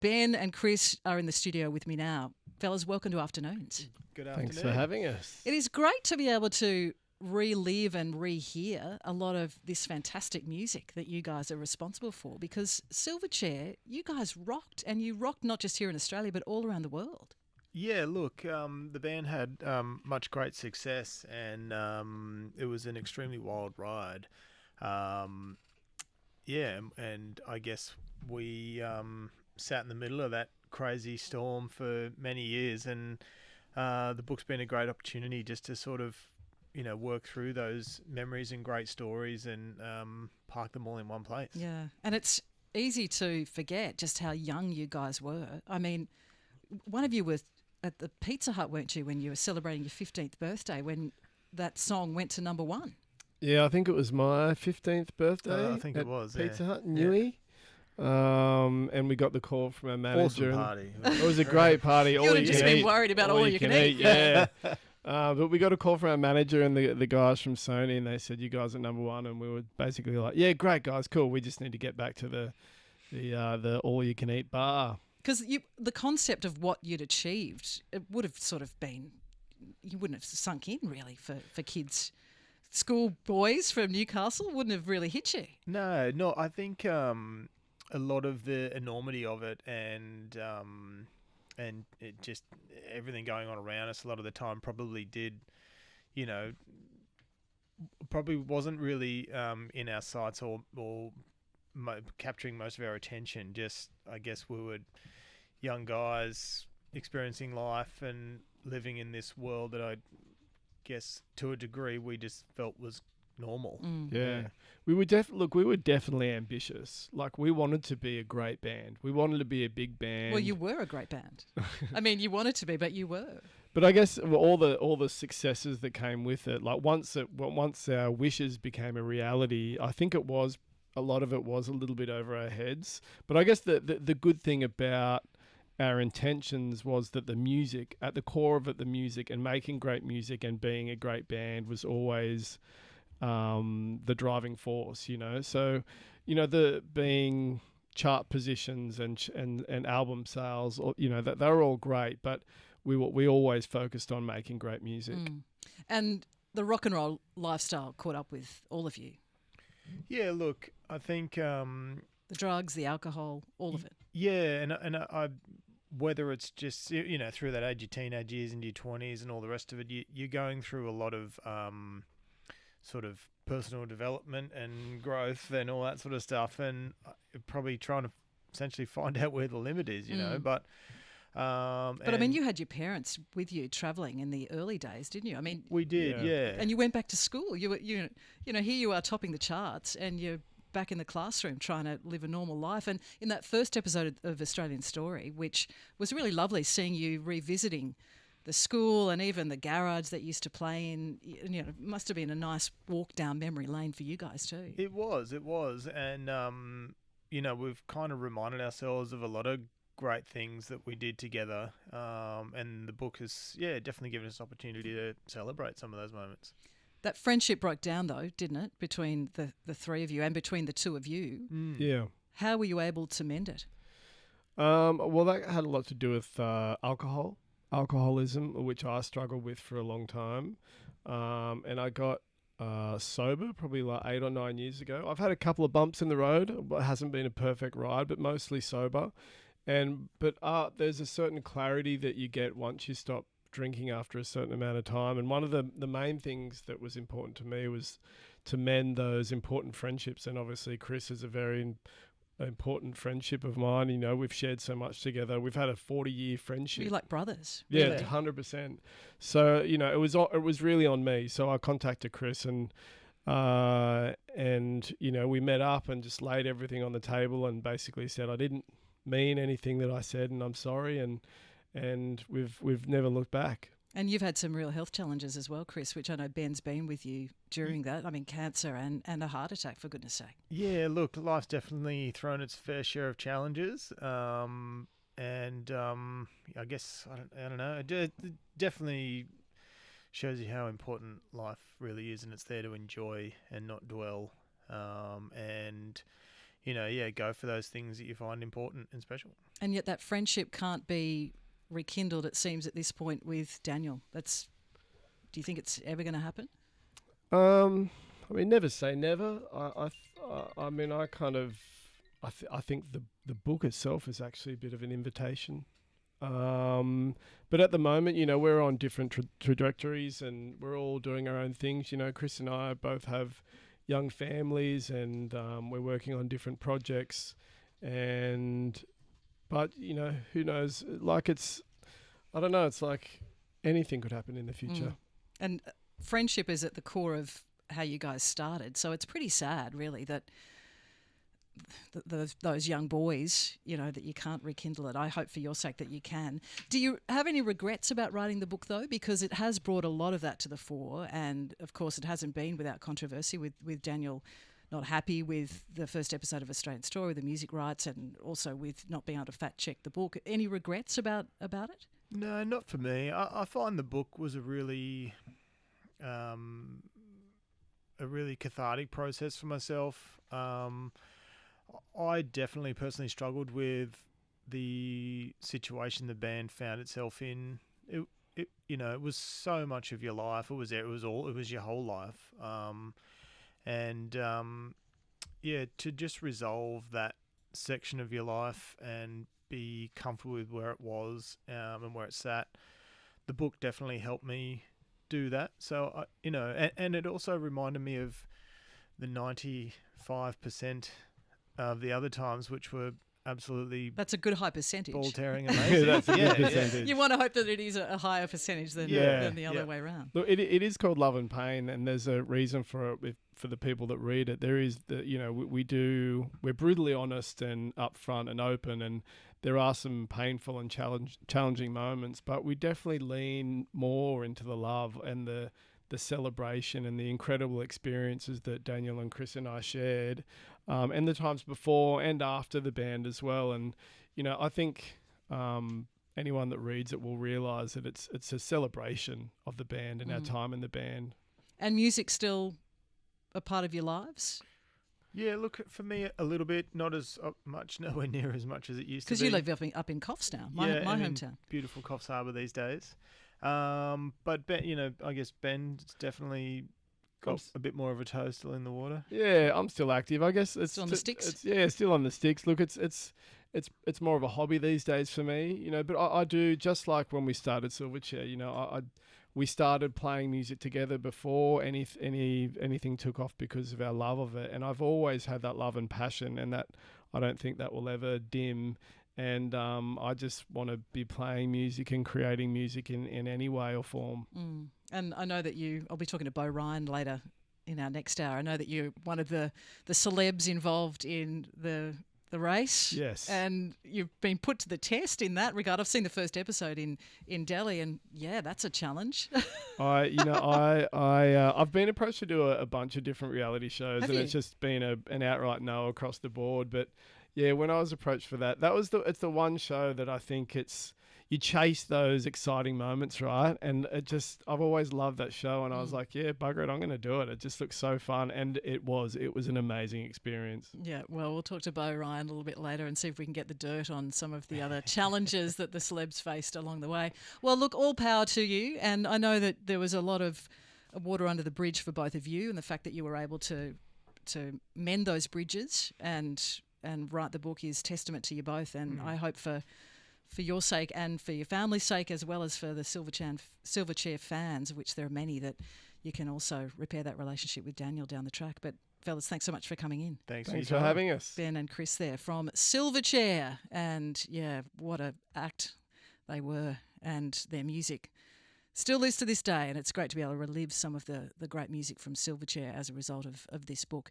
Ben and Chris are in the studio with me now. Fellas, welcome to Afternoons. Good afternoon. Thanks for having us. It is great to be able to relive and rehear a lot of this fantastic music that you guys are responsible for, because Silverchair, you guys rocked, and you rocked not just here in Australia but all around the world. Yeah, look, the band had much great success, and it was an extremely wild ride. Yeah, and I guess we sat in the middle of that crazy storm for many years, and the book's been a great opportunity just to sort of, work through those memories and great stories and park them all in one place. Yeah, and it's easy to forget just how young you guys were. I mean, one of you was at the Pizza Hut, weren't you, when you were celebrating your 15th birthday, when that song went to number one? Yeah, I think it was my 15th birthday. I think it was, Pizza yeah. Hut in Newey. And we got the call from our manager. Awesome party. It was a great party. You would have just been worried about all you can eat. Yeah. But we got a call from our manager and the guys from Sony, and they said, you guys are number one. And we were basically like, yeah, great, guys, cool. We just need to get back to the all-you-can-eat bar. Because the concept of what you'd achieved, it would have sort of been, you wouldn't have sunk in really for kids. School boys from Newcastle wouldn't have really hit you. No, I think a lot of the enormity of it and it just everything going on around us a lot of the time probably did, probably wasn't really in our sights or capturing most of our attention. Just, I guess we were young guys experiencing life and living in this world that I guess to a degree we just felt was normal. Yeah. We were definitely ambitious. Like, we wanted to be a great band. We wanted to be a big band. Well, you were a great band. I mean, you wanted to be, but you were. But I guess all the successes that came with it, like once our wishes became a reality, I think a lot of it was a little bit over our heads. But I guess the good thing about our intentions was that the music, at the core of it, the music and making great music and being a great band was always the driving force, So, the being chart positions and album sales, that they're all great, but we always focused on making great music. And the rock and roll lifestyle caught up with all of you. Yeah, look, I think the drugs, the alcohol, all of it. Yeah, and I whether it's just through that age, your teenage years into your 20s and all the rest of it, you're going through a lot of sort of personal development and growth and all that sort of stuff, and probably trying to essentially find out where the limit is, But I mean, you had your parents with you travelling in the early days, didn't you? I mean, we did, yeah. And you went back to school. You were, here you are topping the charts, and you're back in the classroom trying to live a normal life. And in that first episode of Australian Story, which was really lovely, seeing you revisiting the school and even the garage that you used to play in, it must have been a nice walk down memory lane for you guys too. It was. And, we've kind of reminded ourselves of a lot of great things that we did together. And the book has, definitely given us an opportunity to celebrate some of those moments. That friendship broke down, though, didn't it, between the three of you and between the two of you? Yeah. How were you able to mend it? Well, that had a lot to do with alcoholism, which I struggled with for a long time. And I got sober probably like 8 or 9 years ago. I've had a couple of bumps in the road. It hasn't been a perfect ride, but mostly sober. But there's a certain clarity that you get once you stop drinking after a certain amount of time. And one of the main things that was important to me was to mend those important friendships. And obviously Chris is a very important friendship of mine. We've shared so much together. We've had a 40-year friendship. You're like brothers. Yeah, really. 100%. So, it was really on me. So I contacted Chris and we met up and just laid everything on the table and basically said I didn't mean anything that I said and I'm sorry, and we've never looked back. And you've had some real health challenges as well, Chris, which I know Ben's been with you during that. I mean, cancer and a heart attack, for goodness sake. Yeah, look, life's definitely thrown its fair share of challenges. I guess, I don't know, it definitely shows you how important life really is, and it's there to enjoy and not dwell. And go for those things that you find important and special. And yet that friendship can't be rekindled, it seems, at this point with Daniel. Do you think it's ever going to happen? I mean, never say never. I mean, I think the book itself is actually a bit of an invitation. But at the moment, we're on different trajectories and we're all doing our own things. Chris and I both have young families and we're working on different projects. But who knows? I don't know. It's like anything could happen in the future. And friendship is at the core of how you guys started. So it's pretty sad, really, that those young boys, that you can't rekindle it. I hope for your sake that you can. Do you have any regrets about writing the book, though? Because it has brought a lot of that to the fore. And, of course, it hasn't been without controversy with Daniel not happy with the first episode of Australian Story, the music rights, and also with not being able to fact-check the book. Any regrets about it? No, not for me. I find the book was a really cathartic process for myself. I definitely personally struggled with the situation the band found itself in. It was so much of your life. It was your whole life. To just resolve that section of your life and be comfortable with where it was and where it sat, the book definitely helped me do that. So and it also reminded me of the 95% of the other times, which were absolutely that's a good high percentage. Ball tearing amazing. That's a good percentage. You want to hope that it is a higher percentage than the other way around. Look, it is called Love and Pain, and there's a reason for it. For the people that read it, there is we're brutally honest and upfront and open, and there are some painful and challenging moments, but we definitely lean more into the love and the celebration and the incredible experiences that Daniel and Chris and I shared, and the times before and after the band as well. And I think anyone that reads it will realise that it's a celebration of the band and our time in the band. And music still a part of your lives? Yeah, look, for me, a little bit, not as much, nowhere near as much as it used to be. Because you live up in Coffs now, my hometown. Beautiful Coffs Harbour these days. But Ben, I guess Ben's definitely got a bit more of a toe still in the water. Yeah, I'm still active. I guess it's still on the sticks. Still on the sticks. Look, it's more of a hobby these days for me, But I do, just like when we started Silverchair. We started playing music together before anything took off because of our love of it, and I've always had that love and passion, and that I don't think that will ever dim. And I just want to be playing music and creating music in any way or form. And I know that I'll be talking to Bo Ryan later in our next hour. I know that you're one of the celebs involved in the race. Yes. And you've been put to the test in that regard. I've seen the first episode in Delhi, and yeah, that's a challenge. I've been approached to do a bunch of different reality shows, it's just been an outright no across the board. But yeah, when I was approached for that it's the one show that I think you chase those exciting moments, right? And I've always loved that show, and I was like, yeah, bugger it, I'm going to do it. It just looks so fun, and it was an amazing experience. Yeah, well, we'll talk to Bo Ryan a little bit later and see if we can get the dirt on some of the other challenges that the celebs faced along the way. Well, look, all power to you, and I know that there was a lot of water under the bridge for both of you, and the fact that you were able to mend those bridges and write the book is testament to you both, and I hope for your sake and for your family's sake, as well as for the Silverchair fans, of which there are many, that you can also repair that relationship with Daniel down the track. But fellas, thanks so much for coming in. Thanks for having us. Ben and Chris there from Silverchair, and yeah, what a act they were, and their music still is to this day, and it's great to be able to relive some of the great music from Silverchair as a result of this book.